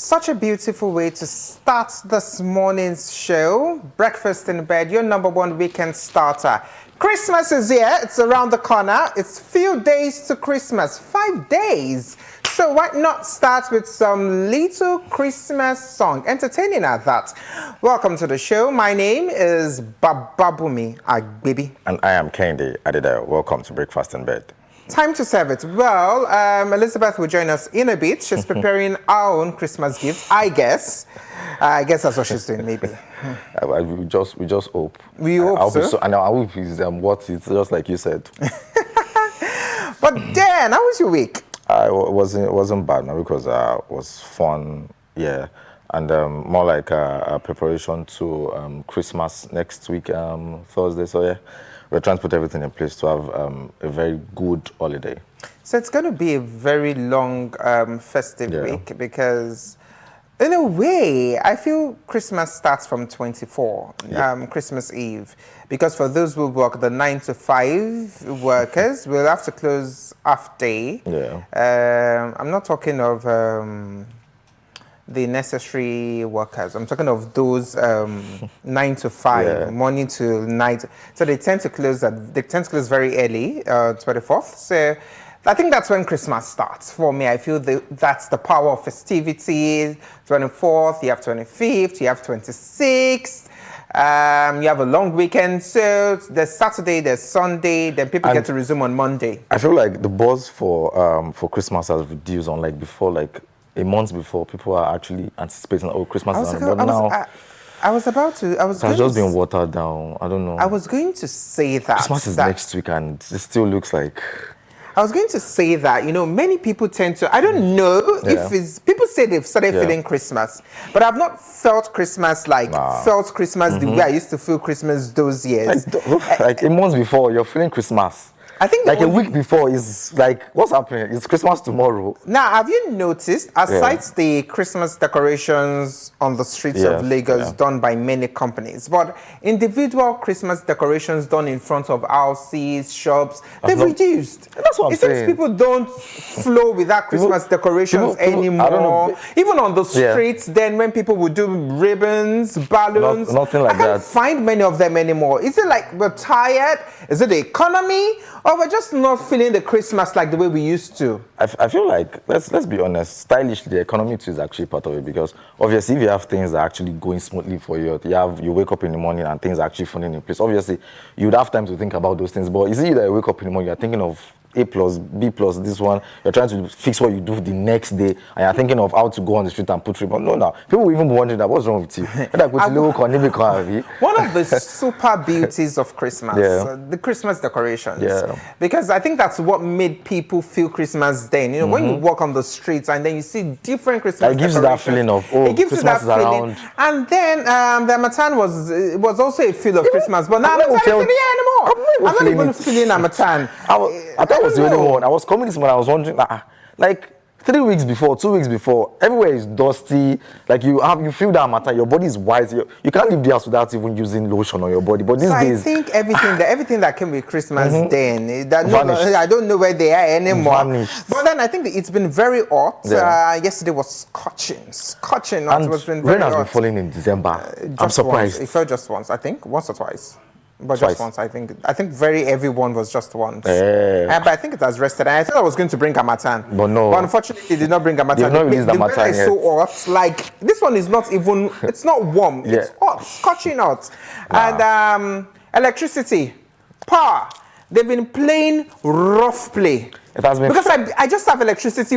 Such a beautiful way to start this morning's show. Breakfast in bed, your number one weekend starter. Christmas is here. It's around the corner. It's few days to Christmas. 5 days. So why not start with some little Christmas song? Entertaining at that. Welcome to the show. My name is Bababumi Agbibi. And I am Kendi Adedayo. Welcome to Breakfast in Bed. Time to serve it. Well, Elizabeth will join us in a bit. She's preparing our own Christmas gifts, I guess. I guess that's what she's doing, maybe. We just hope. We hope so. And I hope it's what it's just like you said. But Dan, how was your week? It wasn't bad, no, because it was fun, yeah, and more like a preparation to Christmas next week, Thursday. So yeah, we're trying to put everything in place to have a very good holiday. So it's going to be a very long festive week because, in a way, I feel Christmas starts from 24, Christmas Eve. Because for those who work, the 9 to 5 workers will have to close half day. Yeah. I'm not talking of the necessary workers. I'm talking of those 9 to 5, morning to night. So they tend to close very early, 24th. So I think that's when Christmas starts for me. I feel that's the power of festivity. 24th, you have 25th, you have 26th. You have a long weekend, so there's Saturday, there's Sunday, then people get to resume on Monday. I feel like the buzz for Christmas has reduced. Unlike before, like a month before, people are actually anticipating, oh, Christmas is on. But now it's just been watered down. I don't know. I was going to say that Christmas is next week, and it still looks like. I was going to say that, many people tend to, I don't know if it's, people say they've started feeling Christmas, but I've not felt Christmas the way I used to feel Christmas those years. Like a month before, you're feeling Christmas. I think a week before is like, what's happening? It's Christmas tomorrow. Now, have you noticed, aside the Christmas decorations on the streets of Lagos done by many companies, but individual Christmas decorations done in front of houses, shops, they've reduced. That's what I'm saying. It seems people don't flow with that Christmas decorations anymore. I don't know. Even on the streets, then when people would do ribbons, balloons, nothing like I can't that. find many of them anymore. Is it like we're tired? Is it the economy? Or we're just not feeling the Christmas like the way we used to? I feel like, let's be honest, stylishly, the economy too is actually part of it, because obviously if you have things that are actually going smoothly for you, you wake up in the morning and things are actually falling in place. Obviously, you'd have time to think about those things, but is it that you wake up in the morning, you're thinking of A plus, B plus, this one, you're trying to fix what you do the next day, and you're thinking of how to go on the street and put ribbon. No. People will even be wondering that, what's wrong with you? One of the super beauties of Christmas, the Christmas decorations. Because I think that's what made people feel Christmas then. When you walk on the streets and then you see different Christmas decorations. It gives you that feeling of, it gives Christmas you that feeling. And then the Harmattan was also a feel of Christmas, but now I'm not feeling it anymore. I'm not even feeling Harmattan. I thought I was the only one. I was coming this morning, I was wondering, like 3 weeks before, 2 weeks before, everywhere is dusty. Like you feel that matter, your body is white. You can't leave the house without even using lotion on your body. But these days, I think everything that came with Christmas then, I don't know where they are anymore. Vanished. But then I think it's been very hot. Yesterday was scorching. And it was been rain very has hot. been falling in December. I'm surprised. Once. It fell just once, I think, once or twice. But Twice. just once, I think everyone was just once. But I think it has rested. And I thought I was going to bring Harmattan. But no. But unfortunately, it did not bring Harmattan. They've not released the Harmattan weather is yet. so hot. Like, this one is not even, it's not warm. It's hot, scorching hot. And electricity, power. They've been playing rough play. It has been. Because I just have electricity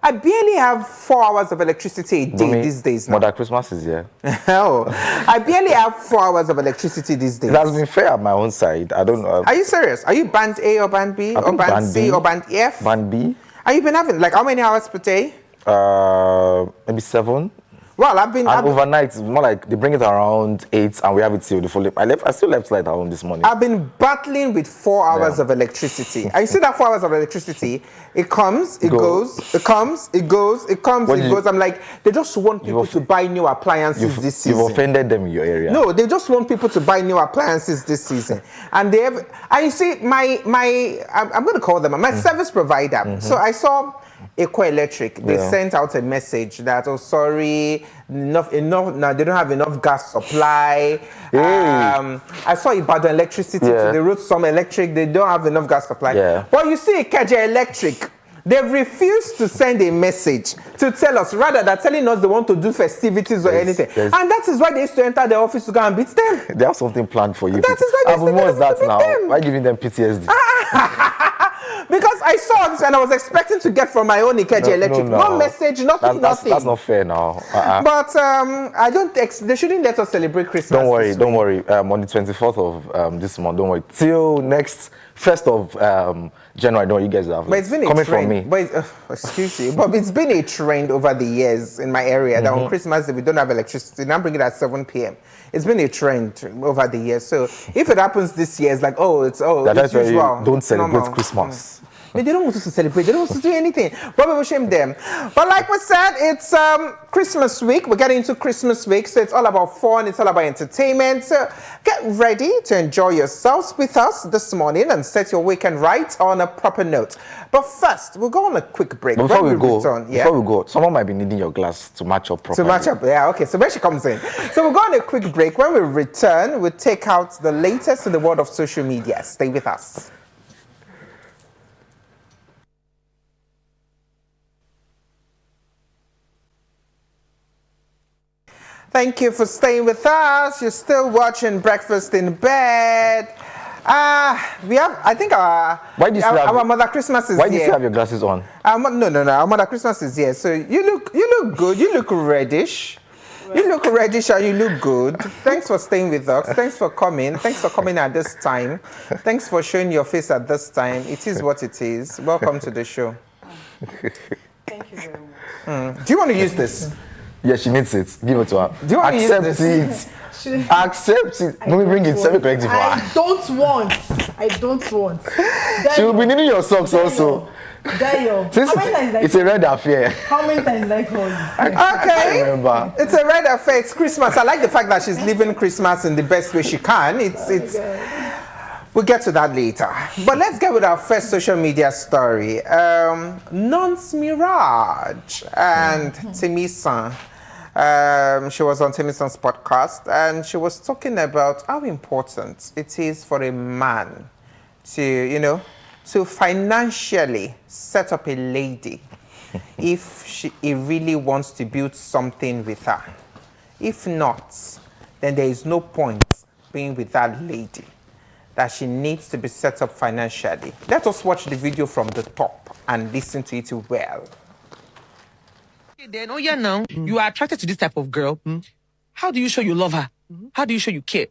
I barely have 4 hours of electricity a day these days now. Mother Christmas is here. I barely have 4 hours of electricity these days. It has been fair at my own side. I don't know. Are you serious? Are you band A or band B or band C or band F? Band B. Are you been having how many hours per day? Maybe 7. Well, I've overnight, it's more like they bring it around 8 and we have it till the full. I still left light at home this morning. I've been battling with 4 hours of electricity. And you see that 4 hours of electricity, it comes, it goes, it comes, it goes, it comes, it goes. I'm like, they just want people to buy new appliances this season. You've offended them in your area. No, they just want people to buy new appliances this season. And you see, I'm going to call them my service provider. So I saw Eco Electric, they sent out a message that, oh, sorry, enough, now they don't have enough gas supply. I saw Ibadan Electricity, they wrote some electric, they don't have enough gas supply. But you see, Ikeja Electric, they've refused to send a message to tell us, rather than telling us they want to do festivities or anything. And that is why they used to enter the office to go and beat them. They have something planned for you. That is why they used to what's that beat now? them. Why giving them PTSD? Because I saw this and I was expecting to get from my own Ikeja Electric. No message, nothing. That's not fair now. But I don't. They shouldn't let us celebrate Christmas. Don't worry. On the 24th of this month, don't worry. Till next 1st of January, don't you guys have. But it's been coming a trend. From me. But excuse me, but it's been a trend over the years in my area that on Christmas Day we don't have electricity. Now bring it at 7 p.m. It's been a trend over the years. So if it happens this year, it's like, it's usual. Don't celebrate Christmas. But they don't want us to celebrate. They don't want us to do anything. Probably will shame them. But like we said, it's Christmas week. We're getting into Christmas week. So it's all about fun. It's all about entertainment. So get ready to enjoy yourselves with us this morning and set your weekend right on a proper note. But first, we'll go on a quick break. But before we go, someone might be needing your glass to match up properly. Okay. So where she comes in. So we'll go on a quick break. When we return, we'll take out the latest in the world of social media. Stay with us. Thank you for staying with us. You're still watching Breakfast in Bed. We have, I think our Mother Christmas is here. Why do you still have your glasses on? No. Our Mother Christmas is here. So you look good. You look reddish. You look reddish and you look good. Thanks for staying with us. Thanks for coming. Thanks for coming at this time. Thanks for showing your face at this time. It is what it is. Welcome to the show. Thank you very much. Do you want to use this? Yeah, she needs it. Give it to her. Do you want to use this? Accept it. Let me bring it. Let me correct it for her. I don't want. She will be needing your socks also. It's a red affair. How many times did I call you? Okay. I remember. It's a red affair. It's Christmas. I like the fact that she's living Christmas in the best way she can. We'll get to that later. But let's get with our first social media story. Nonce Mirage and Timisan. She was on Timisan's podcast and she was talking about how important it is for a man to, to financially set up a lady if he really wants to build something with her. If not, then there is no point being with that lady, that she needs to be set up financially. Let us watch the video from the top and listen to it well. Then, now, you are attracted to this type of girl. How do you show you love her? How do you show you care?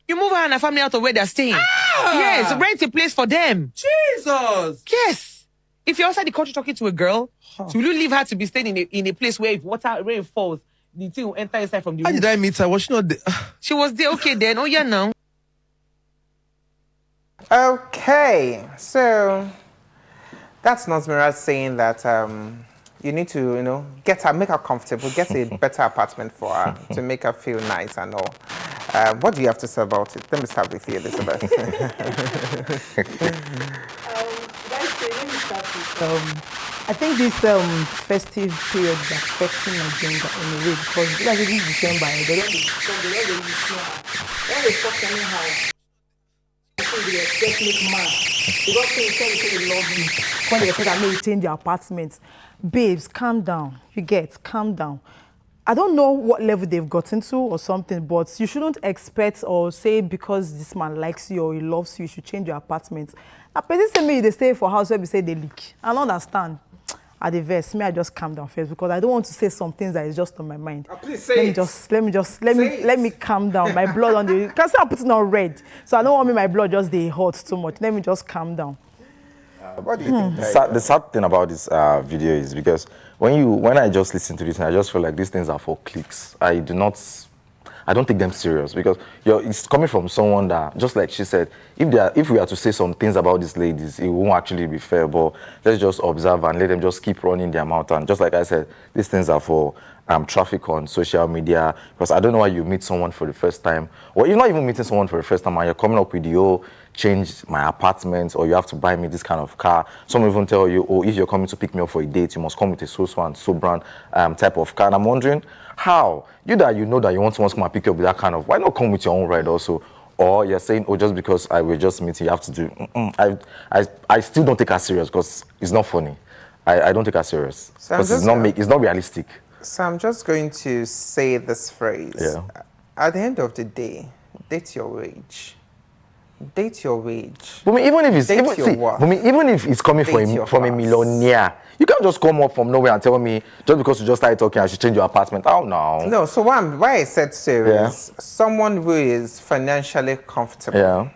You move her and her family out of where they're staying. Yes, rent a place for them. Jesus! Yes. If you're outside the country talking to a girl, so will you leave her to be staying in a place where if rain falls, the thing will enter inside from the How roof? did I meet her? Was she not there? She was there. Okay, then. Now. Okay, so that's Nonce Mirage saying that you need to, make her comfortable, get a better apartment for her to make her feel nice and all. What do you have to say about it? Let me start with you, Elizabeth. Let me start with, I think this festive period is affecting my gender in a way because like it is December, they don't talk anyhow. They expect me man. They don't say they love me. When they expect that may change their apartments. Babes, calm down. Calm down. I don't know what level they've gotten to or something, but you shouldn't expect or say because this man likes you or he loves you, you should change your apartment. Now, person say me they stay for house where we say they leak. I don't understand. At the verse, I just calm down first because I don't want to say some things that is just on my mind. Please say Let me calm down. My blood on the because I'm putting on red, so I don't want my blood just they hot too much. Let me just calm down. What do you think? The sad thing about this video is because when I just listen to this, I just feel like these things are for clicks. I don't take them serious because it's coming from someone that, just like she said, if we are to say some things about these ladies, it won't actually be fair. But let's just observe and let them just keep running their mouth. And just like I said, these things are for traffic on social media, because I don't know why you meet someone for the first time, or you're not even meeting someone for the first time and you're coming up with the whole change my apartment, or you have to buy me this kind of car. Some even tell you, oh, if you're coming to pick me up for a date, you must come with a so and so brand type of car. And I'm wondering, how? You know that you want someone to come and pick you up with that kind of, why not come with your own ride also? Or you're saying, oh, just because we're just meeting, you have to do. I still don't take her serious because it's not funny. I don't take her serious because it's not realistic. So I'm just going to say this phrase. Yeah. At the end of the day, date your wage. Date your wage. But even if it's even if it's coming from a millionaire, you can't just come up from nowhere and tell me just because you just started talking, I should change your apartment. Oh no. No. So why I said so is someone who is financially comfortable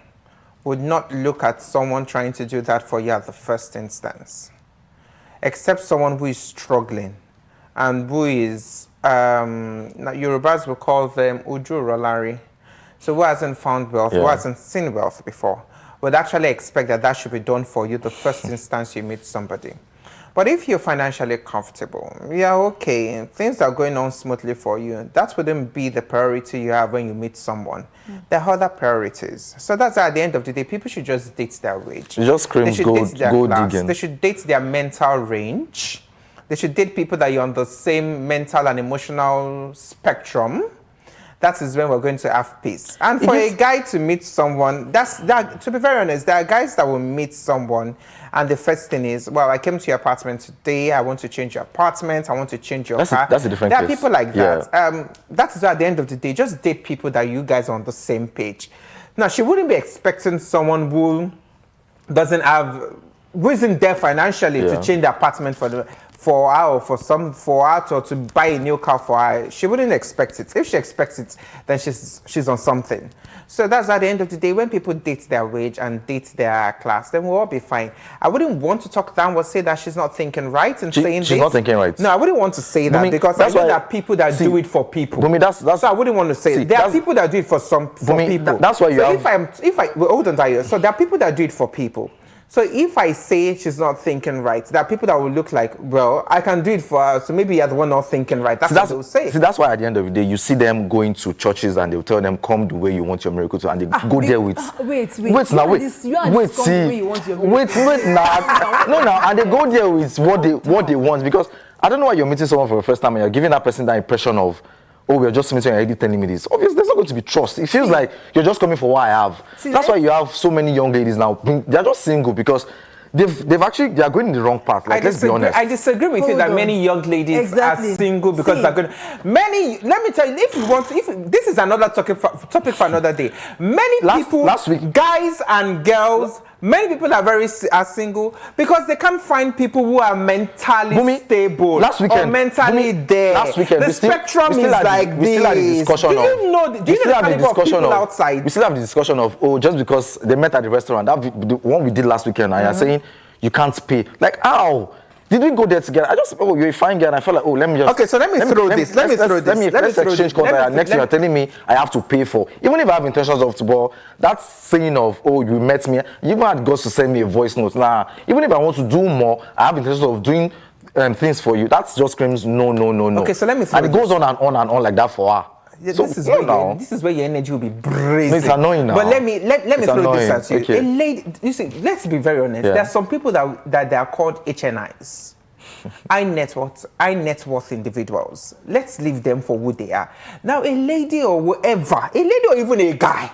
would not look at someone trying to do that for you at the first instance, except someone who is struggling and who is Yorubas will call them Uju Rolari. So who hasn't found wealth, who hasn't seen wealth before, would actually expect that should be done for you the first instance you meet somebody. But if you're financially comfortable, okay, things are going on smoothly for you, that wouldn't be the priority you have when you meet someone. There are other priorities. So that's at the end of the day, people should just date their wage. You just scream gold digging. They should date their mental range. They should date people that you're on the same mental and emotional spectrum. That is when we're going to have peace. And for a guy to meet someone, to be very honest, there are guys that will meet someone and the first thing is, well, I came to your apartment today, I want to change your apartment, I want to change your car. That's a different case. There are people like that. That is why at the end of the day, just date people that you guys are on the same page. Now, she wouldn't be expecting someone who isn't there financially to change the apartment for her or to buy a new car for her. She wouldn't expect it. If she expects it, then she's on something. So that's at the end of the day, when people date their wage and date their class, then we'll all be fine. I wouldn't want to talk down or say that she's not thinking right and saying she's not thinking right. No, I wouldn't want to say that because I know there are people that do it for people. So I wouldn't want to say there are people that do it for people. That's why hold on, Tayo. So there are people that do it for people. So if I say she's not thinking right, there are people that will look like, well, I can do it for her, so maybe you're the one not thinking right. That's what they'll say. See, that's why at the end of the day, you see them going to churches and they'll tell them, come the way you want your miracle to, and they go there with... Wait now, and they go there with what they want, because I don't know why you're meeting someone for the first time and you're giving that person that impression of, oh, we're just meeting, you're already telling me this. Obviously, there's not going to be trust. It feels like you're just coming for what I have. That's why you have so many young ladies now. They're just single because they are going in the wrong path. Like, let's be honest. I disagree with you that many young ladies are single because they're good. Let me tell you, if this is another topic for another day. Last week, guys and girls. Many people are single because they can't find people who are mentally stable or mentally there. Last weekend, the spectrum is like this. We still had the discussion do you know the caliber of people outside? We still have the discussion of, oh, just because they met at the restaurant, the one we did last weekend, and you're saying you can't pay. Like, how? Did we go there together? you're a fine girl, and I felt like, oh, let me just... Okay, so let me throw this. Let's exchange contact. Next thing you're telling me I have to pay for. Even if I have intentions of football, that saying of, oh, you met me, you even had guts to send me a voice note. Nah, even if I want to do more, I have intentions of doing things for you. That just screams no. Okay, so let me throw and it goes on and on like that for her. Yeah, this is where your energy will be brazen. It's annoying now. But let me throw this at you. Okay. A lady, you see, let's be very honest. There are some people that they are called HNIs. high net worth individuals. Let's leave them for who they are. Now, a lady or whoever, a lady or even a guy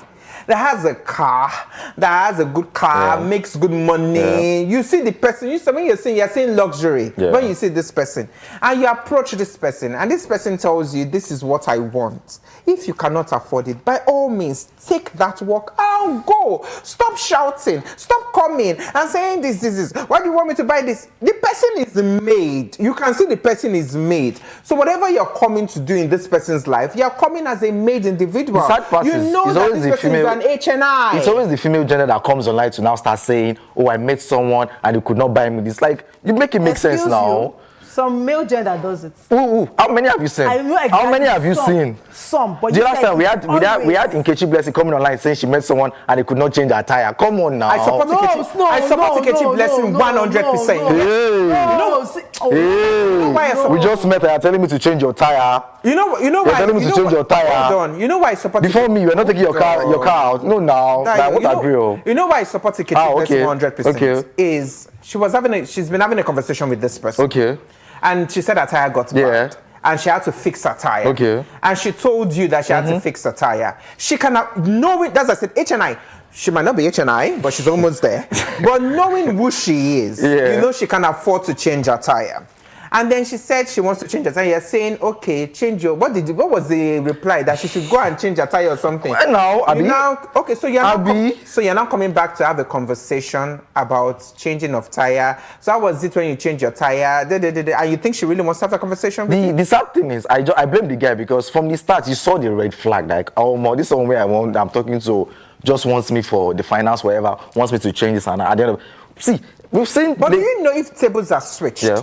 that has a car, that has a good car, makes good money. You see the person, when you're seeing luxury, when you see this person, and you approach this person, and this person tells you, this is what I want. If you cannot afford it, by all means, take that walk. I'll go. Stop shouting. Stop coming and saying this. Why do you want me to buy this? The person is made. You can see the person is made. So whatever you're coming to do in this person's life, you're coming as a made individual. The sad part you know that this person is an HNI. It's always the female gender that comes online to now start saying, oh, I met someone and you could not buy me this. Like, you make it make sense now. some male gender does it. Ooh. How many have you seen? I know exactly. How many have you seen? Some, but the last time we had always. Nkechi Blessing coming online saying she met someone and they could not change her attire. Come on now. I support Nkechi Blessing 100%. You know why I support? We just met her telling me to change your tire. You know why? You're telling me to change your tire. Hold on. You know why I support? Before me, you were not taking your car out. No, now. What agree? You know why I support Nkechi Blessing 100%? Okay. Is she's been having a conversation with this person. Okay. And she said her tire got bad. And she had to fix her tire. Okay. And she told you that she had to fix her tire. She cannot know it. That's I said, HNI. She might not be HNI, but she's almost there. But knowing who she is, you know she can afford to change her tire. And then she said she wants to change her tire. You're saying, okay, change your. What was the reply? That she should go and change her tire or something? Well, now, Abi. So you're now coming back to have a conversation about changing of tire. So how was it when you change your tire? And you think she really wants to have a conversation with you? The sad thing is, I blame the guy because from the start, you saw the red flag. Like, oh, this is someone I'm talking to just wants me for the finance, whatever, wants me to change this. And at the end of see, we've seen. But do you know if tables are switched? Yeah.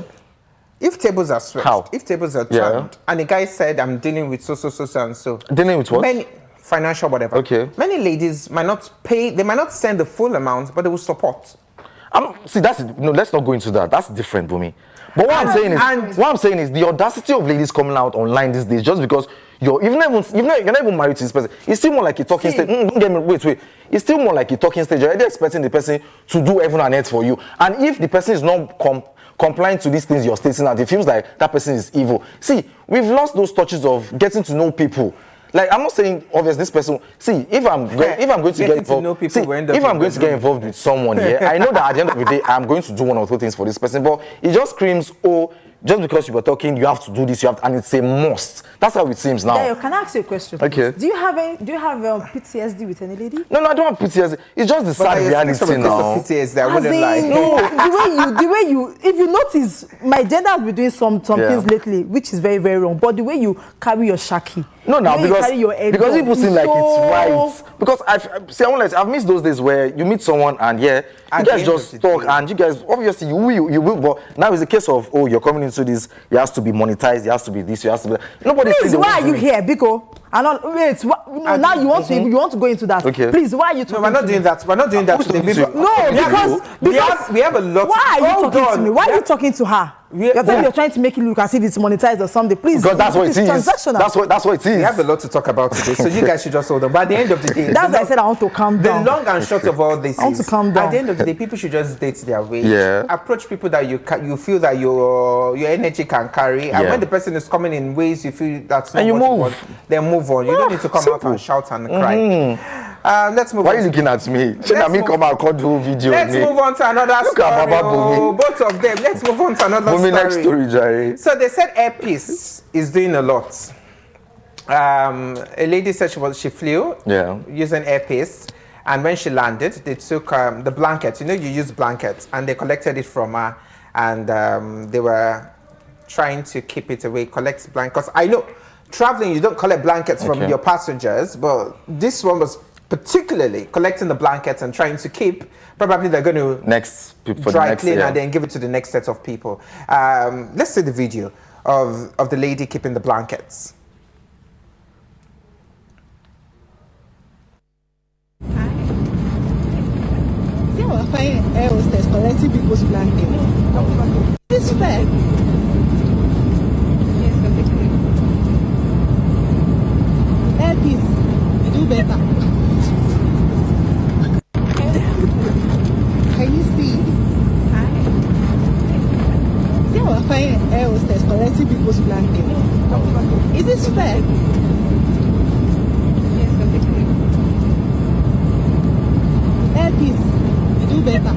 If tables are switched, how? If tables are turned, and the guy said, I'm dealing with so and so. Dealing with what? Financial whatever. Okay. Many ladies might not pay, they might not send the full amount, but they will support. Let's not go into that. That's different, Bumi. But what I'm saying is the audacity of ladies coming out online these days just because you're not even married to this person. It's still more like a talking stage. Don't get me, wait. It's still more like a talking stage. You're already expecting the person to do heaven and earth for you. And if the person is not complying to these things you're stating out, it feels like that person is evil. See, we've lost those touches of getting to know people. Like, I'm not saying obviously this person. See, if I'm going to get involved with someone, I know that at the end of the day, I'm going to do one or two things for this person. But it just screams, oh, just because you were talking, you have to do this, and it's a must. That's how it seems now. Yeah, can I ask you a question? Okay. Do you have PTSD with any lady? No, I don't have PTSD. It's just the sad reality now. PTSD, I wouldn't lie. No, the way you, if you notice, my gender has been doing some things lately, which is very, very wrong. But the way you carry your shaki. No, now because people seem like it's right. Because I've missed those days where you meet someone and you guys just talk and you guys obviously you will. But now it's a case of you're coming into this. It has to be monetized. It has to be this. It has to be. Nobody. Please, why are you here, Biko? Now you want to go into that. Okay. Please, why are you talking? No, we're not doing that. We're not doing that today. No, because we have a lot. Why are you talking to me? Why are you talking to her? You're trying to make it look as if it's monetized or something. Please, because that's what it is. Transactional. That's what it is. We have a lot to talk about today, so you guys should just hold on. But at the end of the day, that's why I said I want to calm down. The long and short of all this I want to calm down. At the end of the day, people should just date their way. Yeah. Approach people that you feel that your energy can carry, and when the person is coming in ways you feel that's not and you what move, you want, then move on. You don't need to come out and shout and cry. Let's move on. Why are you looking at me? Should me come out and do video? Let's move on to another story. Both of them. Let's move on to another story. Next story, Jerry. So they said Airpeace is doing a lot. A lady said she flew using Airpeace, and when she landed, they took the blanket. You use blankets, and they collected it from her, and they were trying to keep it away, collect blankets. I know traveling, you don't collect blankets from your passengers, but this one was particularly collecting the blankets and trying to keep. Probably they're going to dry clean and then give it to the next set of people. Let's see the video of the lady keeping the blankets. Air hostess collecting people's blankets. Is this fair? Airpeace, you do better. Can you see? See our fine air hostess collecting people's blankets. Is this fair? Airpeace, you do better.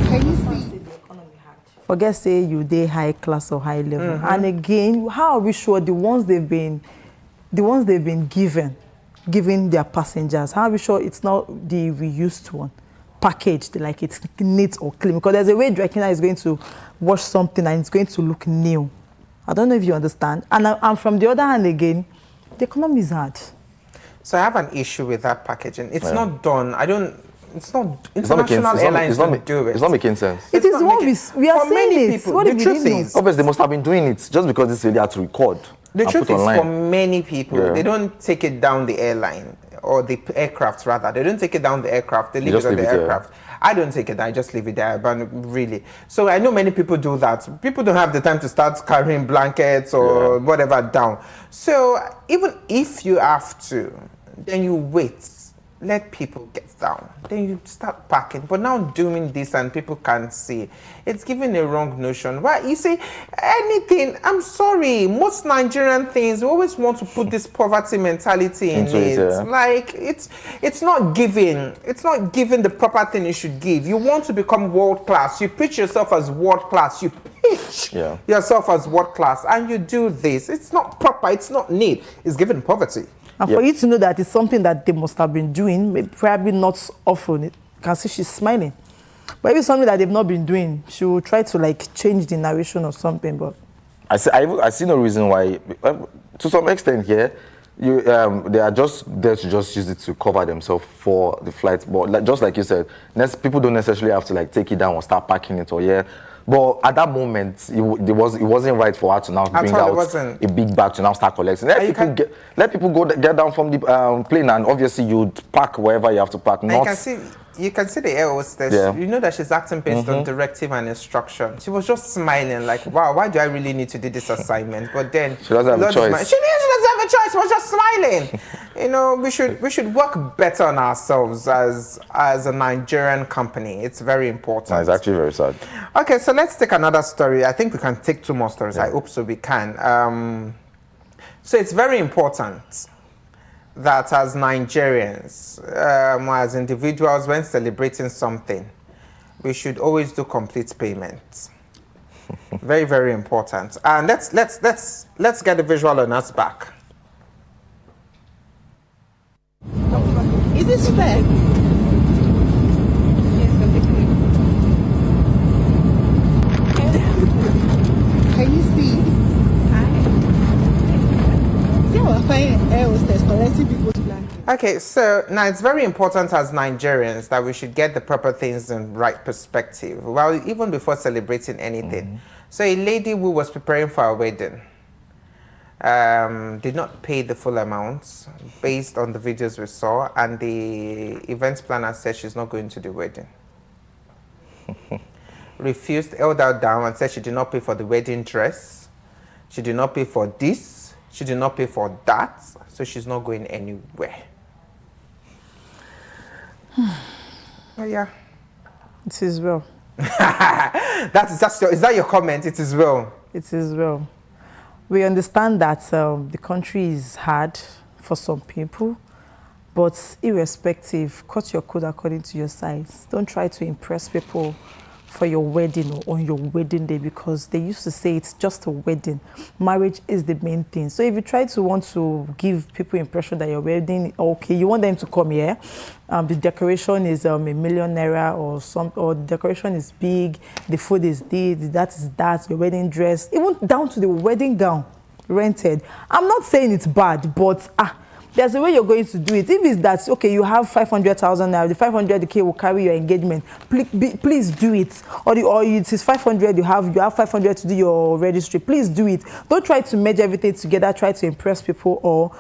Can you see? Forget say you dey high class or high level. And again, how are we sure the ones they've been giving their passengers, how are we sure it's not the reused one, packaged like it's neat or clean? Because there's a way dry cleaner is going to wash something and it's going to look new. I don't know if you understand. And from the other hand again, the economy is hard. So I have an issue with that packaging. It's not done. It's not It's not making, international airlines it's not, don't do it. it's not making sense. It is not what making- we are for many saying it. people, What the if we truth didn't know? is- Obviously, they must have been doing it just because this lady had to record. The and truth put is, online. for many people, Yeah. they don't take it down the airline or the aircraft rather. They don't take it down the aircraft. They leave it just on leave the it there. aircraft. I don't take it. I just leave it there. But really, so I know many people do that. People don't have the time to start carrying blankets or Yeah. whatever down. So even if you have to, then you wait. Let people get down. Then you start packing. But now doing this and people can't see, it's giving a wrong notion. Why? You see, anything, I'm sorry, most Nigerian things, we always want to put this poverty mentality in Into it. it, yeah. Like, it's not giving. It's not giving the proper thing you should give. You want to become world class. You pitch yourself as world class. You pitch Yeah. yourself as world class. And you do this. It's not proper. It's not neat. It's giving poverty. And for you to know that it's something that they must have been doing, maybe probably not often, you can see she's smiling. But if it's something that they've not been doing, she will try to like change the narration or something. But I see no reason why, to some extent here, they are just there to just use it to cover themselves for the flight. But just like you said, people don't necessarily have to like take it down or start packing it or But at that moment, it wasn't right for her to now bring all, it out wasn't. a big bag to now start collecting. And Let people get down from the plane, and obviously you'd pack wherever you have to pack. And you can see the air hostess. Yeah. You know that she's acting based on directive and instruction. She was just smiling, like, wow, why do I really need to do this assignment? But then She doesn't have a Lord is choice. She doesn't have a choice. She was just smiling. You know, we should work better on ourselves as a Nigerian company. It's very important. No, it's actually very sad. Okay, so let's take another story. I think we can take two more stories. I hope so we can. So it's very important that as Nigerians, as individuals, when celebrating something, we should always do complete payment. Very, very important. And let's get the visual on us back. Is this fair? Can you see? See our fine air hostess collecting people's blankets. Okay, so now it's very important as Nigerians that we should get the proper things in right perspective. Well, even before celebrating anything. So a lady who was preparing for a wedding did not pay the full amount based on the videos we saw, and the event planner said she's not going to the wedding. Refused, held her down and said she did not pay for the wedding dress. She did not pay for this. She did not pay for that. So she's not going anywhere. Oh, yeah. it is well. Is that your comment? It is well. It is well. We understand that the country is hard for some people, but irrespective, cut your code according to your size. Don't try to impress people for your wedding or on your wedding day, because they used to say it's just a wedding. Marriage is the main thing. So if you try to want to give people impression that your wedding, okay, you want them to come here, the decoration is ₦1 million or the decoration is big, the food is this, that is that, your wedding dress, even down to the wedding gown rented. I'm not saying it's bad, but there's a way you're going to do it. If it's that, okay, you have 500,000 now, the 500K will carry your engagement, please do it. Or it is 500, you have 500 to do your registry, please do it. Don't try to merge everything together, try to impress people, or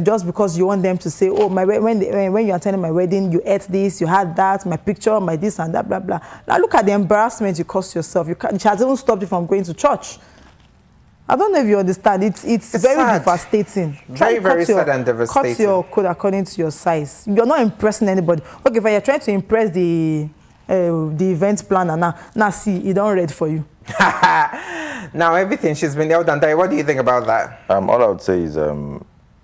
just because you want them to say, oh, when you attended my wedding, you ate this, you had that, my picture, my this and that, blah, blah. Now look at the embarrassment you caused yourself. It has even stopped you from going to church. I don't know if you understand. It's very sad. Devastating. Very sad and devastating. Cut your code according to your size. You're not impressing anybody. Okay, if you're trying to impress the event planner, now see, it don't ready for you. Now everything she's been held and die. What do you think about that? All I would say is, the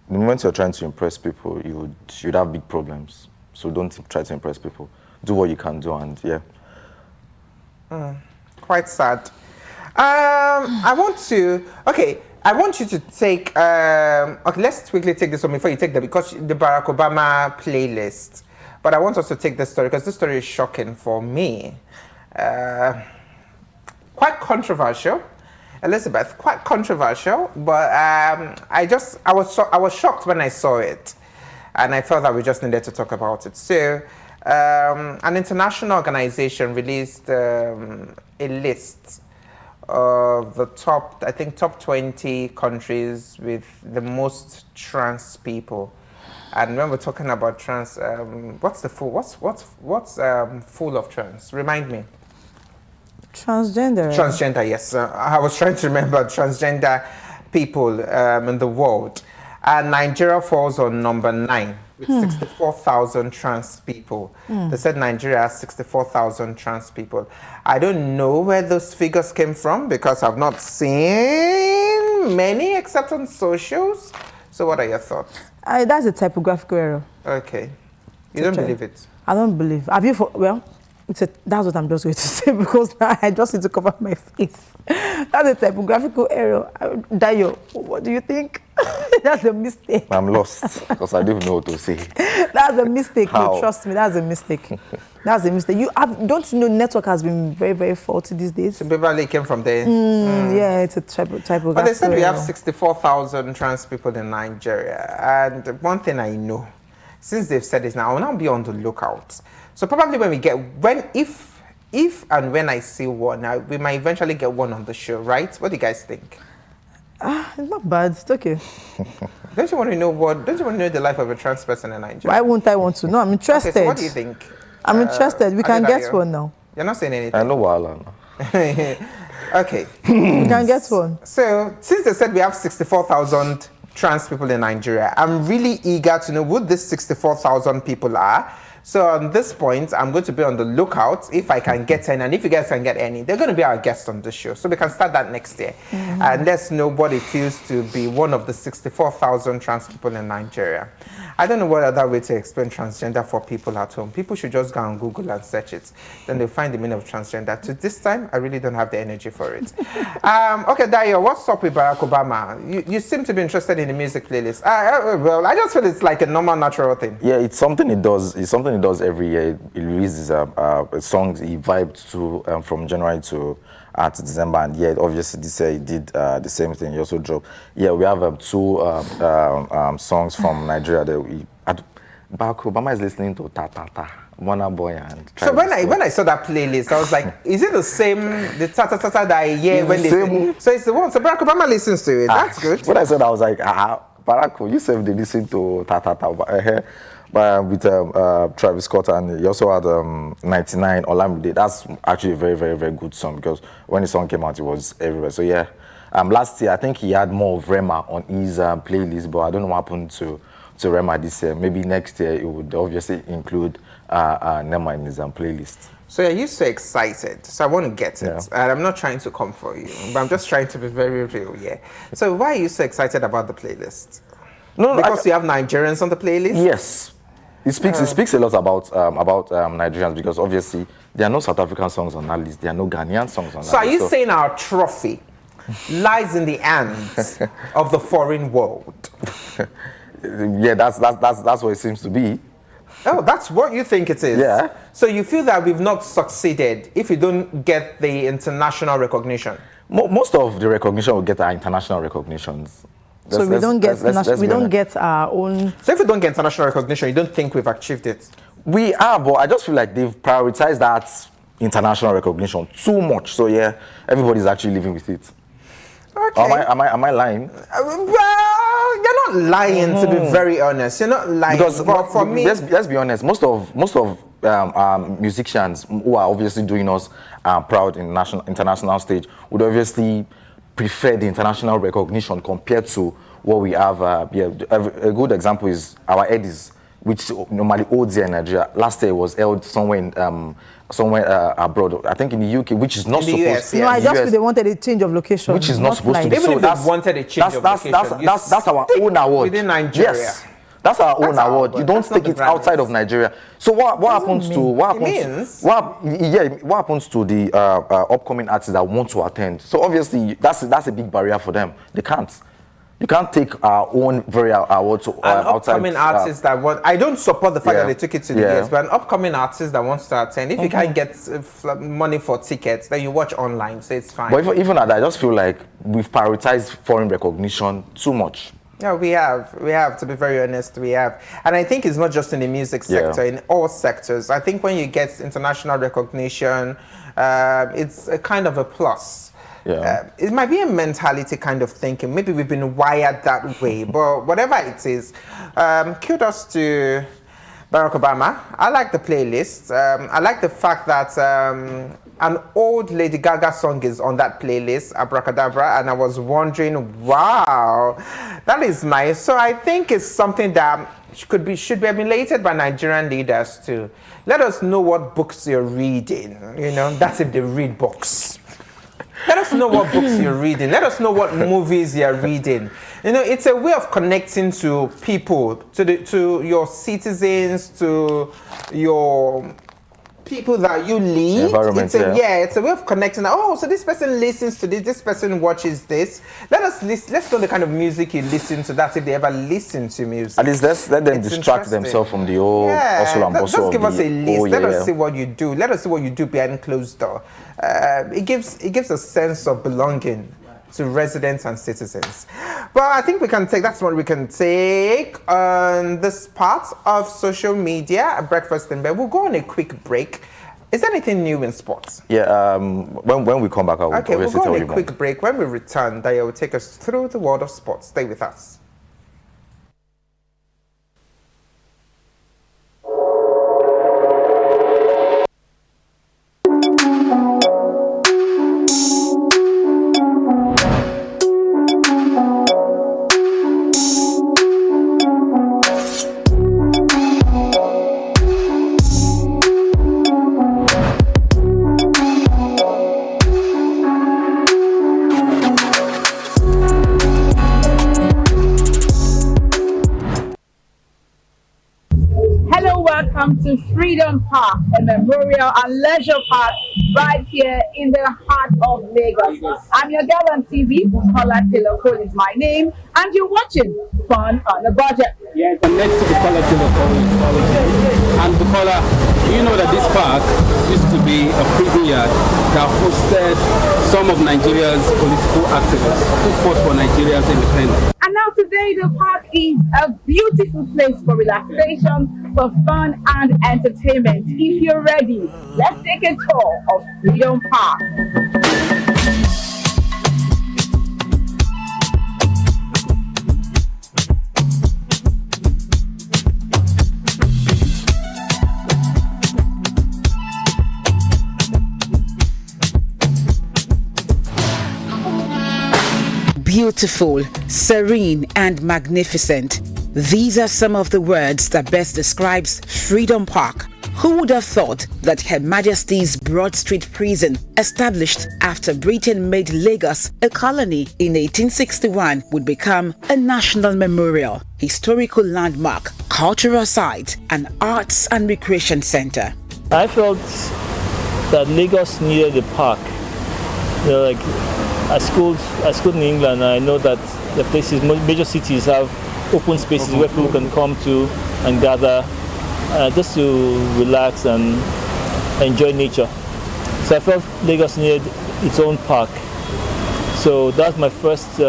moment you're trying to impress people, you'd have big problems. So don't try to impress people. Do what you can do, and Quite sad. I want you to take, okay, let's quickly take this one before you take that, because the Barack Obama playlist. But I want us to take this story, because this story is shocking for me. Quite controversial. Elizabeth, quite controversial, but I was shocked when I saw it, and I felt that we just needed to talk about it. So, An international organization released a list of the top, I think, top 20 countries with the most trans people. And when we're talking about trans, what's full of trans? Remind me. Transgender. Transgender, yes. I was trying to remember transgender people in the world. And Nigeria falls on number 9 with 64,000 trans people. They said Nigeria has 64,000 trans people. I don't know where those figures came from because I've not seen many except on socials. So what are your thoughts? That's a typographical error. Okay. You don't believe it? I don't believe. Have you? Well, that's what I'm just going to say because now I just need to cover my face. That's a typographical error. Dayo, what do you think? That's a mistake. I'm lost because I don't know what to say. That's a mistake. How? No, trust me, that's a mistake. That's a mistake. Don't you know network has been very, very faulty these days? So Beverly came from there. Yeah, it's a typographical But they said we have error. 64,000 trans people in Nigeria. And one thing I know, since they've said this now, I will not be on the lookout. So probably when we get, if and when I see one, we might eventually get one on the show, right? What do you guys think? It's not bad. It's okay. Don't you want to know the life of a trans person in Nigeria? Why won't I want to? No, I'm interested. Okay, so what do you think? I'm interested. We can get Adedayo? one now. You're not saying anything. I know Wahala now. Okay. We can get one. So, since they said we have 64,000 trans people in Nigeria, I'm really eager to know who these 64,000 people are. So, on this point, I'm going to be on the lookout if I can get any, and if you guys can get any, they're going to be our guests on the show. So, we can start that next year. Unless nobody feels to be one of the 64,000 trans people in Nigeria. I don't know what other way to explain transgender for people at home. People should just go on Google and search it. Then they'll find the meaning of transgender. To this time, I really don't have the energy for it. Okay, Dayo, what's up with Barack Obama? You seem to be interested in the music playlist. Well, I just feel it's like a normal, natural thing. Yeah, it's something it does. It's something it does every year. It releases songs he vibed to from January to December, and yeah, obviously this year he did the same thing. He also dropped. Yeah, we have two songs from Nigeria that Barack Obama is listening to Ta Ta Ta, Burna Boy, and. So when I saw that playlist, I was like, is it the same the ta ta ta ta that I hear It's when the they same. say? So it's the one. So Barack Obama listens to it. That's good. When I said that, I was like, Barack, you said they listen to Ta Ta Ta. With Travis Scott, and he also had 99 Olamide. That's actually a very, very, very good song because when the song came out, it was everywhere. So yeah, last year I think he had more of Rema on his playlist, but I don't know what happened to Rema this year. Maybe next year it would obviously include Nema in his playlist. So are you so excited? So I want to get it. Yeah. And I'm not trying to come for you, but I'm just trying to be very real here. So why are you so excited about the playlist? No, Because you have Nigerians on the playlist? Yes. It speaks a lot about Nigerians because obviously there are no South African songs on that list. There are no Ghanaian songs on that list. So are you saying our trophy lies in the hands of the foreign world? Yeah, that's what it seems to be. Oh, that's what you think it is? Yeah. So you feel that we've not succeeded if we don't get the international recognition? Most of the recognition we get are international recognitions. So we don't get our own. So if we don't get international recognition, you don't think we've achieved it? We are, but I just feel like they've prioritized that international recognition too much. So yeah, everybody's actually living with it. Okay. Am I lying? Well, you're not lying, to be very honest. You're not lying. Because but for me, let's be honest. Most of musicians who are obviously doing us proud in international stage would obviously prefer the international recognition compared to what we have. A good example is our Eddies, which normally holds here in Nigeria. Last year it was held somewhere abroad. I think in the UK, which is not In the supposed. US, to yeah. No, I just US, feel they wanted a change of location. which is not supposed to be. Even So if they that's wanted a change of location, you that's our stick own award within Nigeria. Yes. That's our own That's our award. award. You don't That's not stick the it outside Grammys. of Nigeria. So what happens to what It happens? means- What happens to the upcoming artists that want to attend? So obviously that's a big barrier for them. They can't. You can't take our own very award to an outside. upcoming artist that want, I don't support the fact Yeah. that they took it to the Yeah. US, but an upcoming artist that wants to attend, if you can't get money for tickets, then you watch online, so it's fine. But even at that, I just feel like we've prioritized foreign recognition too much. Yeah, we have, to be very honest, we have. And I think it's not just in the music sector, in all sectors. I think when you get international recognition, it's a kind of a plus. Yeah. It might be a mentality kind of thinking. Maybe we've been wired that way, but whatever it is, kudos to Barack Obama. I like the playlist. I like the fact that an old Lady Gaga song is on that playlist, Abracadabra, and I was wondering, wow, that is nice. So I think it's something that should be emulated by Nigerian leaders too. Let us know what books you're reading. You know, that's if they read books. Let us know what books you're reading. Let us know what movies you're reading. You know, it's a way of connecting to people, to your citizens, to your people that you lead. Environment, it's a way of connecting. Oh, so this person listens to this person watches this. Let's know the kind of music you listen to. That's if they ever listen to music. At least let them distract themselves from the old hustle and bustle. Just give us a list. Let us yeah. see what you do. Let us see what you do behind closed door. It gives a sense of belonging to residents and citizens. But I think that's what we can take on this part of social media, Breakfast in Bed. We'll go on a quick break. Is there anything new in sports? Yeah, when we come back, I will we'll obviously go tell on you a more. quick break. When we return, Daya will take us through the world of sports. Stay with us. Welcome to Freedom Park, a memorial and leisure park right here in the heart of Lagos. I'm your girl on TV, Bukola Taylor Cole is my name, and you're watching Fun on a Budget. Yes, and next to Bukola Taylor Cole is Bukola. And Bukola, you know that this park used to be a prison yard that hosted some of Nigeria's political activists who fought for Nigeria's independence. And now today, the park is a beautiful place for relaxation, for fun and entertainment. If you're ready, let's take a tour of Freedom Park. Beautiful, serene, and magnificent. These are some of the words that best describes Freedom Park. Who would have thought that Her Majesty's Broad Street Prison, established after Britain made Lagos a colony in 1861, would become a national memorial, historical landmark, cultural site, and arts and recreation center? I felt that Lagos needed a park. You know, like I schooled in England, and I know that the places, major cities have open spaces where people can come to and gather just to relax and enjoy nature. So I felt Lagos needed its own park. So that's my first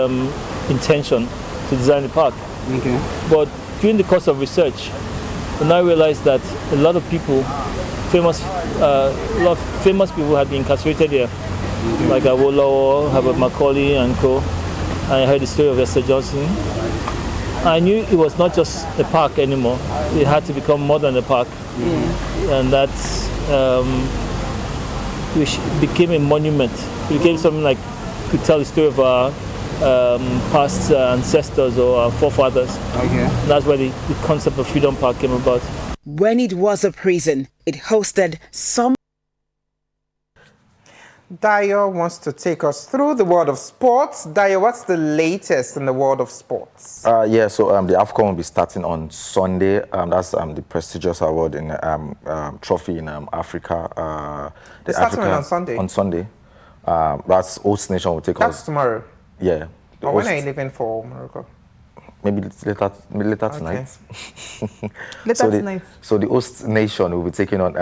intention, to design the park. Okay. But during the course of research, I now realized that a lot of people, famous people had been incarcerated here, like Awolowo, Herbert Macaulay and co. And I heard the story of Esther Johnson. I knew it was not just a park anymore. It had to become more than a park. And that which became a monument. It became something like could tell the story of our past ancestors or our forefathers. Okay. That's where the concept of Freedom Park came about. When it was a prison, it hosted some. Dayo wants to take us through the world of sports. Dayo, what's the latest in the world of sports? So the AFCON will be starting on Sunday. That's the prestigious award in trophy in Africa. It's starting on Sunday? On Sunday. That's host nation will take That's tomorrow. Yeah. Or when are you leaving for Morocco? Maybe later tonight. Later tonight. So the host nation will be taking on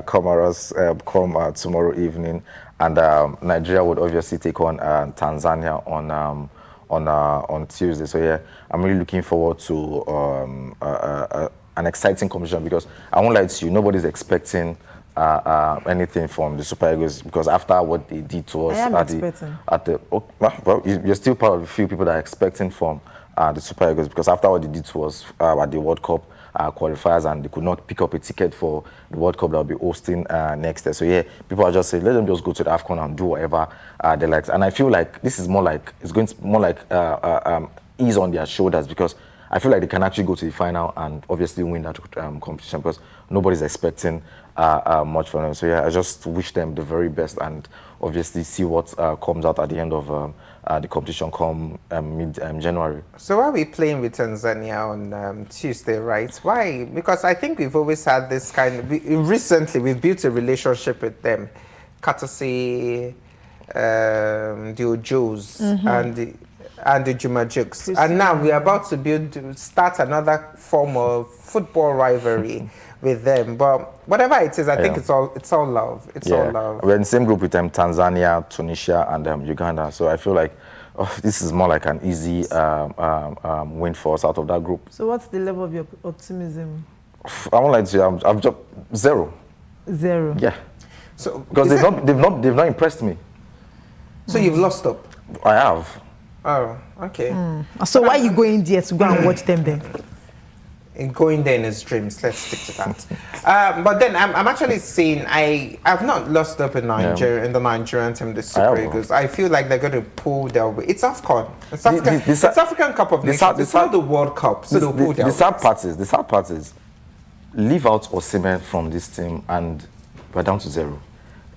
Comoros come tomorrow evening, and Nigeria would obviously take on Tanzania on Tuesday. So yeah, I'm really looking forward to an exciting competition because I won't lie to you, nobody's expecting anything from the Super Eagles because after what they did to us you're still part of the few people that are expecting from the Super Eagles because after what they did to us at the World Cup qualifiers and they could not pick up a ticket for the World Cup that will be hosting next year. So yeah, people are just saying, let them just go to the AFCON and do whatever they like. And I feel like this is more like, it's going to more like ease on their shoulders because I feel like they can actually go to the final and obviously win that competition because nobody's expecting much from them. So yeah, I just wish them the very best and obviously see what comes out at the end of the competition come mid-January. So why are we playing with Tanzania on Tuesday, right? Why? Because I think we've always had this kind of... recently, we've built a relationship with them, courtesy the Ojos and the Juma Jukes. And now we're about to start another form of football rivalry with them. But whatever it is, I think it's all love. It's all love. We're in the same group with Tanzania, Tunisia, and Uganda. So I feel like this is more like an easy win for us out of that group. So what's the level of your optimism? I won't lie to you, I'm just zero. Zero? Yeah. So because they've not impressed me. So you've lost hope? I have. Oh, okay. So why are you going there to go and watch them then? In going there in his dreams, let's stick to that. But then I'm actually saying I've not lost up in Nigeria in the Nigerian team, the Super Eagles. I feel like they're going to pull their way. It's AFCON. It's African Cup of Nations. It's not the World Cup. So they'll pull their way. The sad part is leave out Osimhen from this team and we're down to zero.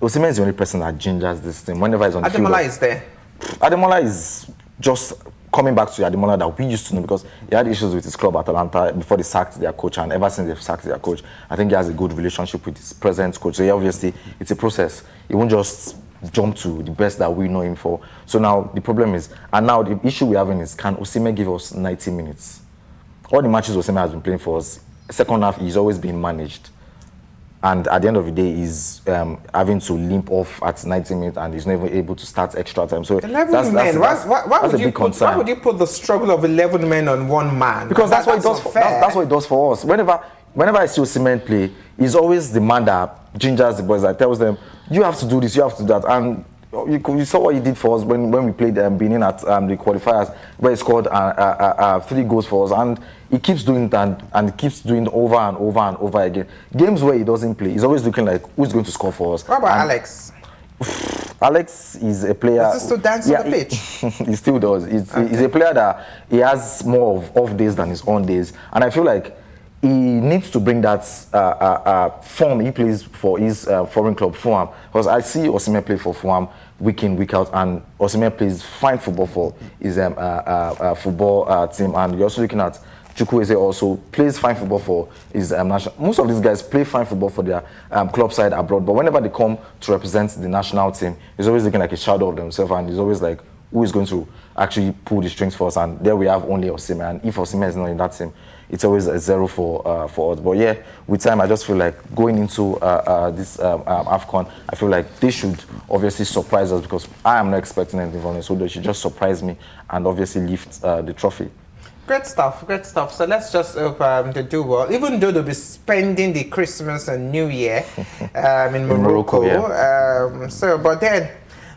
Osimhen is the only person that gingers this team whenever he's on the field. Ademola is there. Ademola is just coming back to Ademola that we used to know because he had issues with his club Atalanta before they sacked their coach, and ever since they've sacked their coach, I think he has a good relationship with his present coach. So yeah, obviously it's a process. He won't just jump to the best that we know him for. So now the problem is, and now the issue we're having is, can Osimhen give us 90 minutes? All the matches Osimhen has been playing for us, second half he's always been managed. And at the end of the day, he's having to limp off at 90 minutes and he's not even able to start extra time. So 11 men. Why would you put the struggle of 11 men on one man? Because that's what he does. That's what he does for us. Whenever I see Osimhen play, he's always the man that gingers the boys, that tells them, you have to do this, you have to do that. And you saw what he did for us when we played Benin at the qualifiers, where he scored 3 goals for us, and he keeps doing that and keeps doing it over and over and over again. Games where he doesn't play, he's always looking like, who's going to score for us? What about Alex? Alex is a player. Does he still dance on the pitch? He still does. He's a player that he has more of off days than his on days, and I feel like he needs to bring that form he plays for his foreign club, Fulham. Because I see Osimhen play for Fulham week in, week out, and Osimhen plays fine football for his football team. And you're also looking at Chukwueze also plays fine football for his national. Most of these guys play fine football for their club side abroad, but whenever they come to represent the national team, he's always looking like a shadow of themselves, and he's always like, who is going to actually pull the strings for us? And there we have only Osimhen, and if Osimhen is not in that team, it's always a zero for us. But yeah, with time, I just feel like going into this AFCON, I feel like they should obviously surprise us because I am not expecting anything from them. So they should just surprise me and obviously lift the trophy. Great stuff, great stuff. So let's just hope they do well. Even though they'll be spending the Christmas and New Year in Morocco. Yeah. But then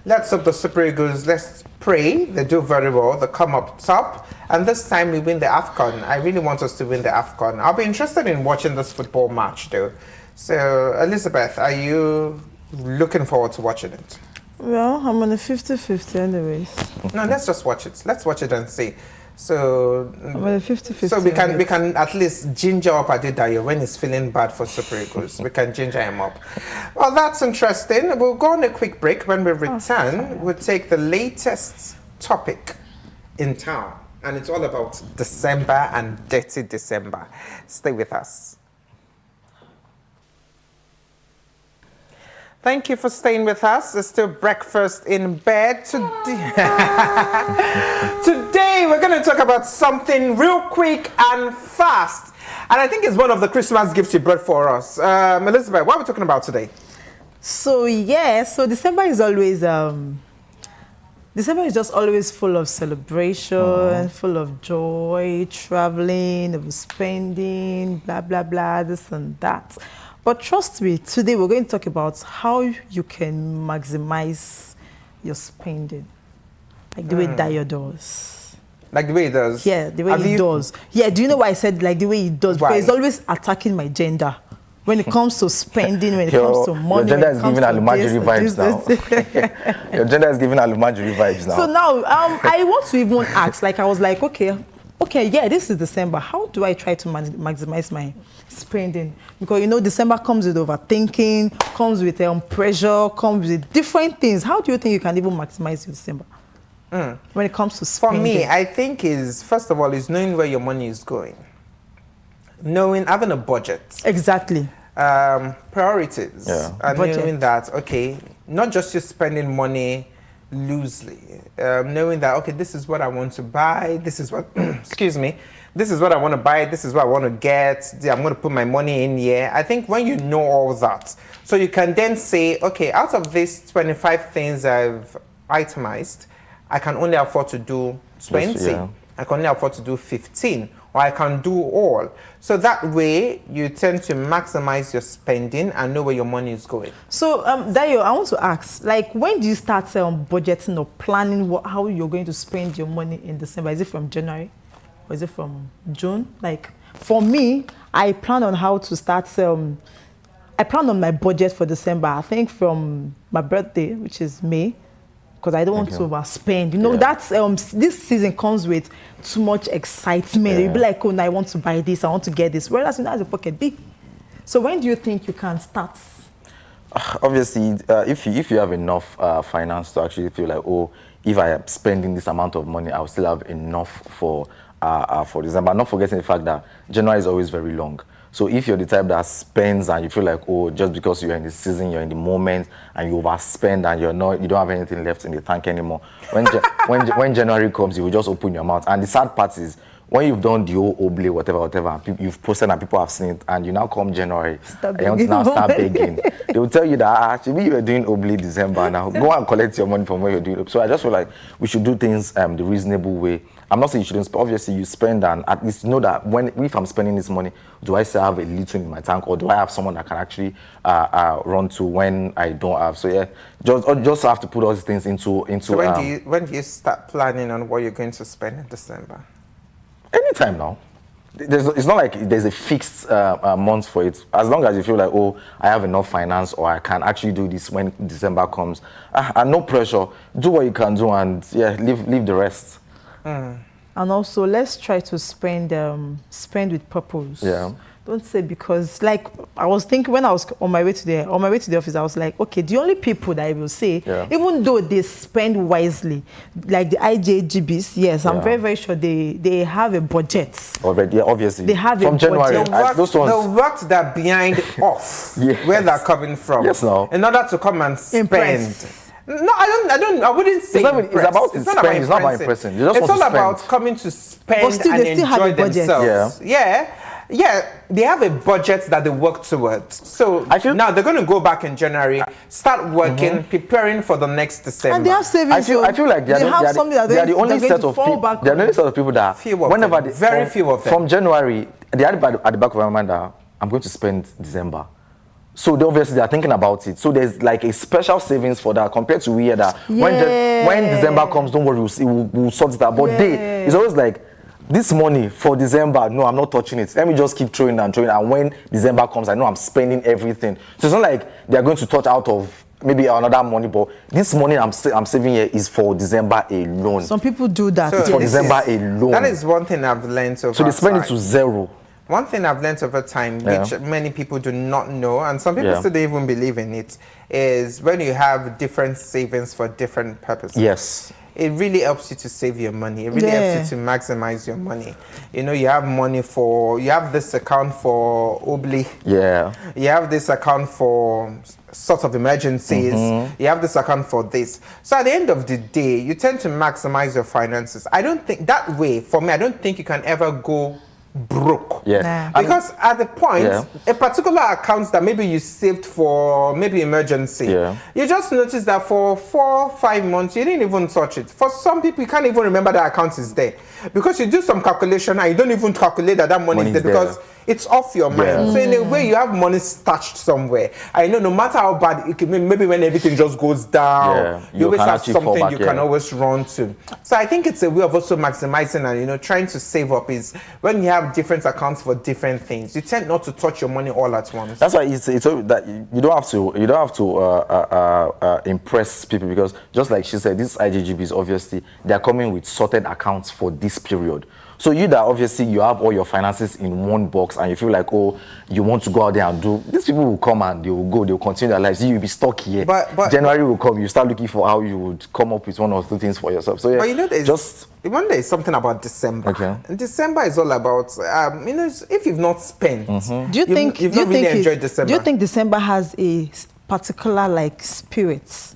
let's hope the Super Eagles, let's pray they do very well, they come up top, and this time we win the AFCON. I really want us to win the AFCON. I'll be interested in watching this football match though. So Elizabeth, are you looking forward to watching it? Well, I'm on a 50-50 anyways. No, let's just watch it. Let's watch it and see. So I'm on a 50-50. So we can at least ginger up Adedayo when he's feeling bad for Super Eagles. We can ginger him up. Well, that's interesting. We'll go on a quick break. When we return, we'll take the latest topic in town. And it's all about December and Dirty December. Stay with us. Thank you for staying with us. It's still breakfast in bed. Today we're going to talk about something real quick and fast. And I think it's one of the Christmas gifts you brought for us. Elizabeth, what are we talking about today? So December is always December is just always full of celebration, full of joy, traveling, of spending, blah, blah, blah, this and that. But trust me, today we're going to talk about how you can maximize your spending. Like the way Dayo does. Like the way it does? Yeah, the way he does. Yeah, do you know why I said like the way he does? Because he's always attacking my gender. When it comes to spending, when it comes to money, your gender is giving Alumajiri vibes now. Your gender is giving Alumajiri vibes now. So now, I want to even ask, like I was like, okay, yeah, this is December. How do I try to maximize my spending? Because, you know, December comes with overthinking, comes with pressure, comes with different things. How do you think you can even maximize your December? When it comes to spending? For me, I think first of all, is knowing where your money is going. Having a budget. Exactly. Priorities. Yeah. And Budget. knowing that, okay, not just you spending money loosely. Knowing that, okay, this is what I want to buy. This is what, excuse me, this is what I want to buy. This is what I want to get. I'm going to put my money in here. I think when you know all that, so you can then say, okay, out of these 25 things I've itemized, I can only afford to do 20. Yeah. I can only afford to do 15. Or I can do all. So that way, you tend to maximize your spending and know where your money is going. So, Dayo, I want to ask, like, when do you start budgeting or planning how you're going to spend your money in December? Is it from January? Or is it from June? Like, for me, I plan on how to start, I plan on my budget for December, I think from my birthday, which is May. Because I don't want to overspend. You know, that's this season comes with too much excitement. You'll be like, oh, no, I want to buy this, I want to get this. Whereas, you know, as a pocket big. So when do you think you can start? Obviously, if you have enough finance to actually feel like, oh, if I am spending this amount of money, I'll still have enough for December. Not forgetting the fact that January is always very long. So if you're the type that spends and you feel like, oh, just because you're in the season, you're in the moment, and you overspend and you don't have anything left in the tank anymore, when January comes, you will just open your mouth. And the sad part is, when you've done the whole oblate, whatever, you've posted and people have seen it, and you now come January, and you want to now start begging. They will tell you that, actually, you were doing oblate December now. Go and collect your money from where you're doing it. So I just feel like we should do things the reasonable way. I'm not saying you shouldn't, but obviously you spend and at least know that if I'm spending this money, do I still have a little in my tank, or do I have someone that can actually run to when I don't have? So yeah, just have to put all these things into. So when do you start planning on what you're going to spend in December? Anytime now. It's not like there's a fixed month for it. As long as you feel like, oh, I have enough finance, or I can actually do this when December comes, and no pressure. Do what you can do, and yeah, leave the rest. And also, let's try to spend with purpose. Yeah. Don't say because, like, I was thinking when I was on my way to the office, I was like, okay, the only people that I will say, even though they spend wisely, like the IJGBs, yes, I'm very, very sure they have a budget. Already, obviously. They have from a January. budget. The work that behind off, where they're coming from, in order to come and spend. Impress. No, I wouldn't say it's about spending. It's not about impressing. It's all about coming to spend and enjoy themselves. Yeah, they have a budget that they work towards. So now they're going to go back in January, start working, preparing for the next December. And they have savings. I feel like they are the only set of people. They're the only set of people that very few of them from January, they had at the back of my mind that I'm going to spend December. So they obviously are thinking about it. So there's like a special savings for that compared to we that when December comes, don't worry, we'll sort it out. But it's always like, this money for December, no, I'm not touching it. Let me just keep throwing and throwing. And when December comes, I know I'm spending everything. So it's not like they're going to touch out of maybe another money, but this money I'm saving here is for December alone. Some people do that. So it's for December alone. That is one thing I've learned over time. So they spend it to zero. One thing I've learned over time, which many people do not know, and some people still don't even believe in it, is when you have different savings for different purposes. Yes. It really helps you to save your money. It really helps you to maximize your money. You know, you have money you have this account for Obli. Yeah. You have this account for sort of emergencies. You have this account for this. So at the end of the day, you tend to maximize your finances. I don't think that way, for me, I don't think you can ever go broke. Yeah. Because at the point, a particular account that maybe you saved for maybe emergency, you just notice that for 4 or 5 months, you didn't even touch it. For some people, you can't even remember the account is there. Because you do some calculation and you don't even calculate that money is there because it's off your mind. So in a way, you have money stashed somewhere. I know no matter how bad it can be, maybe when everything just goes down, you always have something you can always run to. So I think it's a way of also maximizing and, you know, trying to save up is when you have different accounts for different things. You tend not to touch your money all at once. That's why it's that you don't have to impress people, because just like she said, these IGGBs obviously they are coming with sorted accounts for this period. So you that obviously you have all your finances in one box and you feel like, oh, you want to go out there and do, these people will come and they will go, they will continue their lives. You will be stuck here. But January will come, you start looking for how you would come up with one or two things for yourself. So yeah, but you know, there's something about December. Okay. And December is all about, you know, if you've not spent, do you think you've not really enjoyed December? Do you think December has a particular like spirit?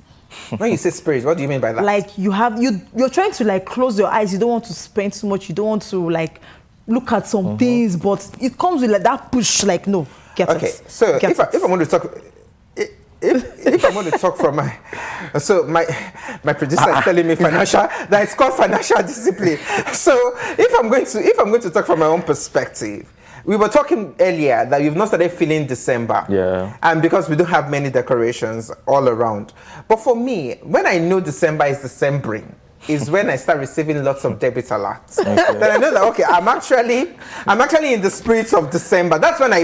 When you say spirit, what do you mean by that? Like you're trying to like close your eyes. You don't want to spend too much. You don't want to like look at some things, but it comes with like that push. Like no, get it. Okay, so if I want to talk, if I want to talk from my, so my producer is telling me that it's called financial discipline. So if I'm going to talk from my own perspective. We were talking earlier that we've not started feeling December. Yeah. And because we don't have many decorations all around. But for me, when I know December is Decembering, is when I start receiving lots of debit alerts. Then I know that, okay, I'm actually in the spirit of December. That's when I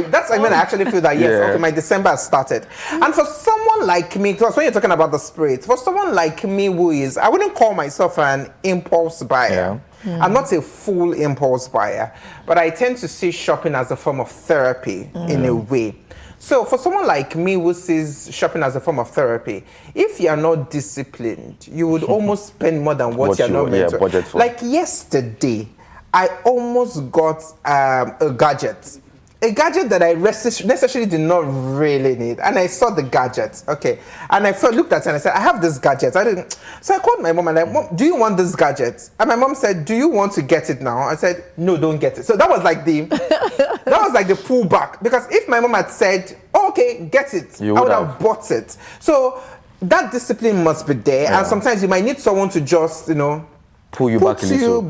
actually feel that, yes, okay, my December has started. And for someone like me, because when you're talking about the spirit, for someone like me who is, I wouldn't call myself an impulse buyer. I'm not a full impulse buyer, but I tend to see shopping as a form of therapy in a way. So for someone like me who sees shopping as a form of therapy, if you're not disciplined, you would almost spend more than what you're not meant to. Budget for. Like yesterday, I almost got a gadget that I necessarily did not really need, and I saw the gadget, okay, and I looked at it and I said, I have this gadget. So I called my mom and I, Mom, do you want this gadget? And my mom said, do you want to get it now? I said, no, don't get it. So that was like the pullback, because if my mom had said, oh, okay, get it, I would have bought it. So that discipline must be there, and sometimes you might need someone to just, you know, pull you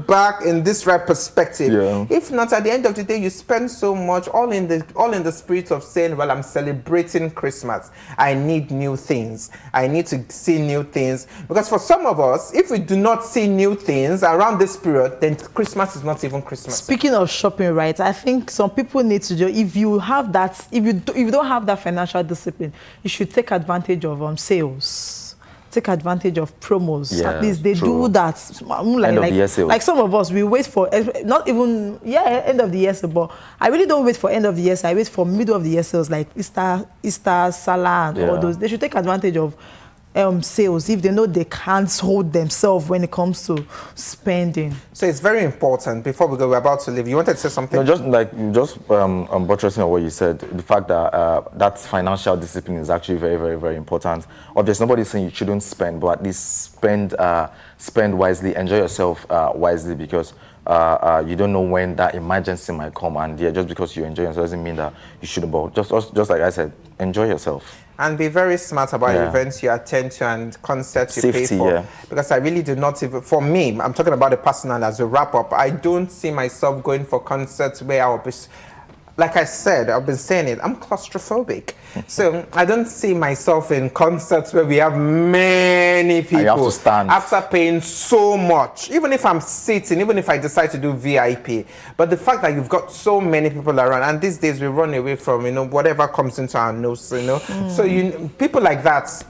back in this right perspective. If not, at the end of the day, you spend so much, all in the spirit of saying, well, I'm celebrating Christmas. I need new things. I need to see new things. Because for some of us, if we do not see new things around this period, then Christmas is not even Christmas. Speaking of shopping, right, I think some people need to if you don't have that financial discipline, you should take advantage of sales. Take advantage of promos. At least they do that. End of the year sales. Like some of us, we wait for not even end of the year sales, but I really don't wait for end of the year sales. I wait for middle of the year sales, like Easter, Salah, and all those. They should take advantage of sales if they know they can't hold themselves when it comes to spending. So it's very important. Before we're about to leave, you wanted to say something? No, just buttressing on what you said, the fact that that financial discipline is actually very, very, very important. Obviously, nobody's saying you shouldn't spend, but at least spend wisely, enjoy yourself wisely, because you don't know when that emergency might come, and just because you enjoy yourself doesn't mean that you shouldn't. But just like I said, enjoy yourself. And be very smart about events you attend to and concerts you pay for. Because I really do not even, for me, I'm talking about the personal as a wrap up, I don't see myself going for concerts where I'll be, like I said, I've been saying it, I'm claustrophobic. So I don't see myself in concerts where we have many people. You have to stand. After paying so much, even if I'm sitting, even if I decide to do VIP. But the fact that you've got so many people around, and these days we run away from, whatever comes into our nose, So people like that,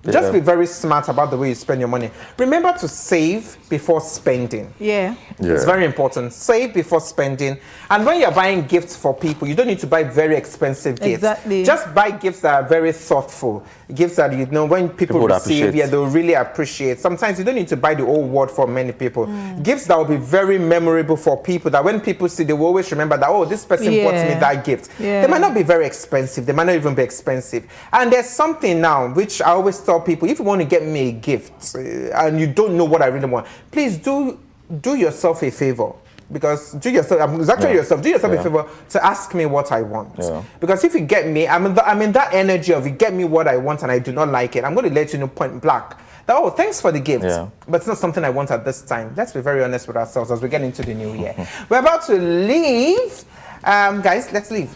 just be very smart about the way you spend your money. Remember to save before spending. It's very important. Save before spending. And when you're buying gifts for people, you don't need to buy very expensive gifts. Just buy gifts that are very thoughtful. Gifts that, when people receive, they'll really appreciate. Sometimes you don't need to buy the whole world for many people. Gifts that will be very memorable for people, that when people see, they will always remember that, oh, this person bought me that gift. They might not be very expensive. They might not even be expensive. And there's something now, which I always tell people, if you want to get me a gift and you don't know what I really want, please do yourself a favor. because do yourself a favor to ask me what I want. Yeah. Because if you get me, I'm in that energy of you get me what I want and I do not like it, I'm going to let you know point blank that, oh, thanks for the gift, but it's not something I want at this time. Let's be very honest with ourselves as we get into the new year. We're about to leave. Guys, let's leave.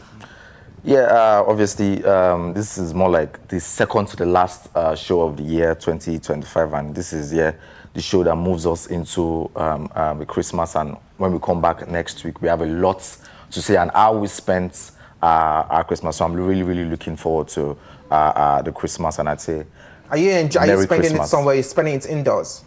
Yeah, obviously, this is more like the second to the last show of the year 2025, and this is the show that moves us into the Christmas. And when we come back next week, we have a lot to say and how we spent our Christmas. So I'm really, really looking forward to the Christmas, and I'd say, are you spending Christmas. it somewhere? You're spending it indoors?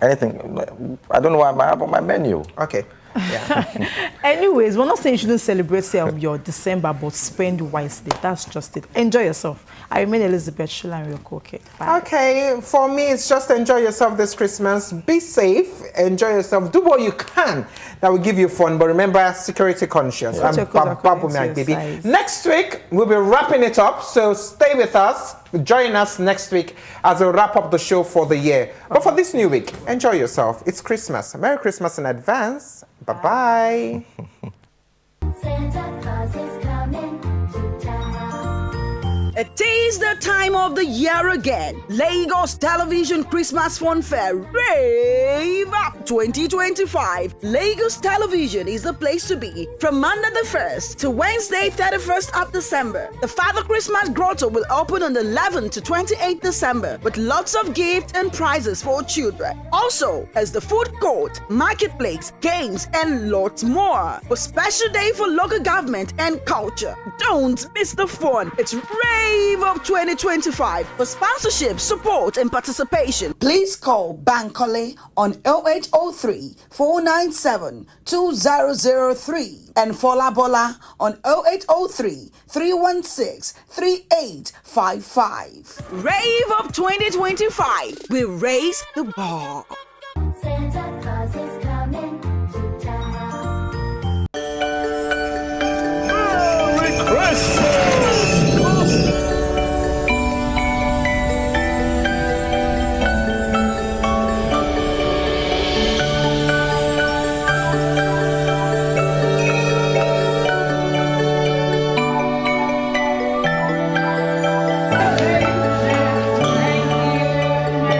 Anything. I don't know what I have on my menu. Okay. Yeah. Anyways, we're not saying you shouldn't celebrate your December, but spend wisely. That's just it. Enjoy yourself. I remain Elizabeth Shula and Ryoko. Okay. Bye. Okay, for me, it's just enjoy yourself this Christmas. Be safe. Enjoy yourself. Do what you can that will give you fun. But remember, security conscious. Yeah. I'm baby. Next week, we'll be wrapping it up. So stay with us. Join us next week as we wrap up the show for the year. But for this new week, enjoy yourself. It's Christmas. Merry Christmas in advance. Bye-bye. Santa Claus is coming to town. It is the time of the year again. Lagos Television Christmas Fun Fair Rave Up 2025. Lagos Television is the place to be from Monday the 1st to Wednesday 31st of December. The Father Christmas Grotto will open on the 11th to 28th December with lots of gifts and prizes for children. Also, as the food court, marketplace, games, and lots more. A special day for local government and culture. Don't miss the fun. It's Rave Up 2025. For sponsorship, support, and participation, please call Bankole on 0803 497 2003 and Folabola on 0803 316 3855. Rave Up 2025. We raise the bar. Santa Claus is coming to town. Merry Christmas!